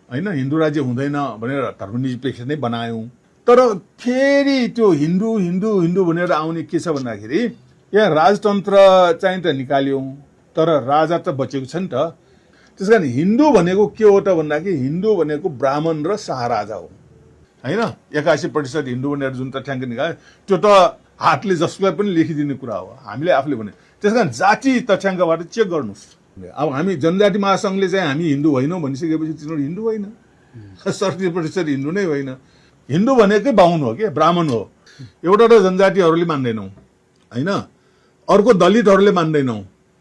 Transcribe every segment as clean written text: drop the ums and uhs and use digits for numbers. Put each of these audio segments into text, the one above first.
होइन, हिन्दू राज्य हुँदैन भनेर धर्मनिरपेक्ष नै बनायौँ। तर फेरि त्यो हिन्दू हिन्दू हिन्दू भनेर आउने के छ भन्दाखेरि यहाँ राजतन्त्र चाहिँ त निकाल्यौँ, तर राजा त बचेको छ नि त। त्यस कारण हिन्दू भनेको के हो त भन्दाखेरि हिन्दू भनेको ब्राह्मण र शाह राजा हो, होइन। 81% हिन्दू भनेर जुन तथ्याङ्क निकाल्यो त्यो त हातले जसलाई पनि लेखिदिने कुरा हो, हामीले आफूले भने। त्यस कारण जाति तथ्याङ्कबाट चेक गर्नुहोस्। अब हामी जनजाति महासङ्घले चाहिँ हामी हिन्दू होइनौँ भनिसकेपछि तिनीहरू हिन्दू होइन, 70% हिन्दू नै होइन। हिन्दू भनेकै बाहुन हो, के ब्राह्मण हो। एउटा त जनजातिहरूले मान्दैनौँ, होइन, अर्को दलितहरूले मान्दैनौँ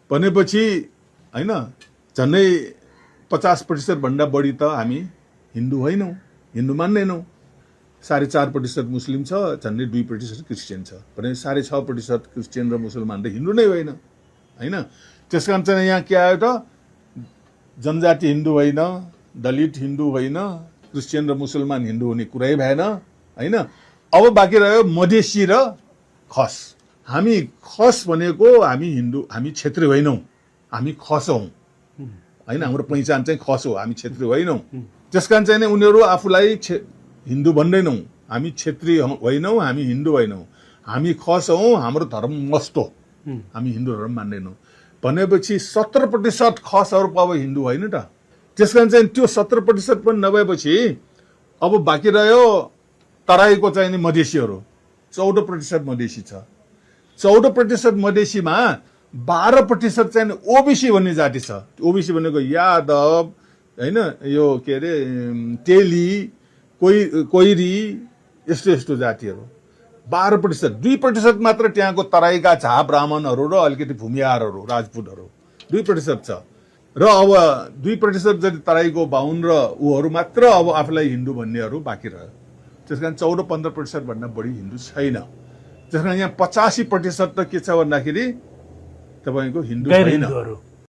भनेपछि, होइन, झन्डै 50% भन्दा बढी त हामी हिन्दू होइनौँ, हिन्दू मान्दैनौँ। 4.5% मुस्लिम छ, झन्डै 2% क्रिस्चियन छ भने 6.5% क्रिस्चियन र मुसलमान र हिन्दू नै होइन, होइन। त्यस कारण चाहिँ यहाँ के आयो त, जनजाति हिन्दू होइन, दलित हिन्दू होइन, क्रिस्चियन र मुसलमान हिन्दू हुने कुरै भएन, होइन। अब बाँकी रह्यो मधेसी र खस। हामी खस भनेको हामी हिन्दू, हामी क्षेत्री होइनौँ, हामी खस हौँ, होइन। हाम्रो पहिचान चाहिँ खस हो, हामी क्षेत्री होइनौँ। त्यस कारण चाहिँ उनीहरू आफूलाई हिन्दू भन्दैनौँ, हामी क्षेत्री होइनौँ, हामी हिन्दू होइनौँ, हामी खस हौँ, हाम्रो धर्म मस्त हो, हामी हिन्दू धर्म मान्दैनौँ भनेपछि 70% खसहरू अब हिन्दू होइन त। त्यस कारण चाहिँ त्यो 70% पनि नभएपछि अब बाँकी रह्यो तराईको चाहिँ नि मधेसीहरू। 14% मधेसी छ। 14% मधेसीमा 12% चाहिँ ओबिसी भन्ने जाति छ। ओबिसी भनेको यादव, होइन, यो के अरे तेली, कोइरी, यस्तो यस्तो जातिहरू 12%। 2% मात्र त्यहाँको तराईका झा ब्राह्मणहरू र अलिकति भूमिहारहरू राजपूतहरू 2% छ। र अब 2% जति तराईको बाहुन र ऊहरू मात्र अब आफूलाई हिन्दू भन्नेहरू बाँकी रह्यो। त्यस कारण 14-15% भन्दा बढी हिन्दू छैन। त्यस कारण यहाँ 85% त के छ भन्दाखेरि तपाईँको हिन्दू होइन,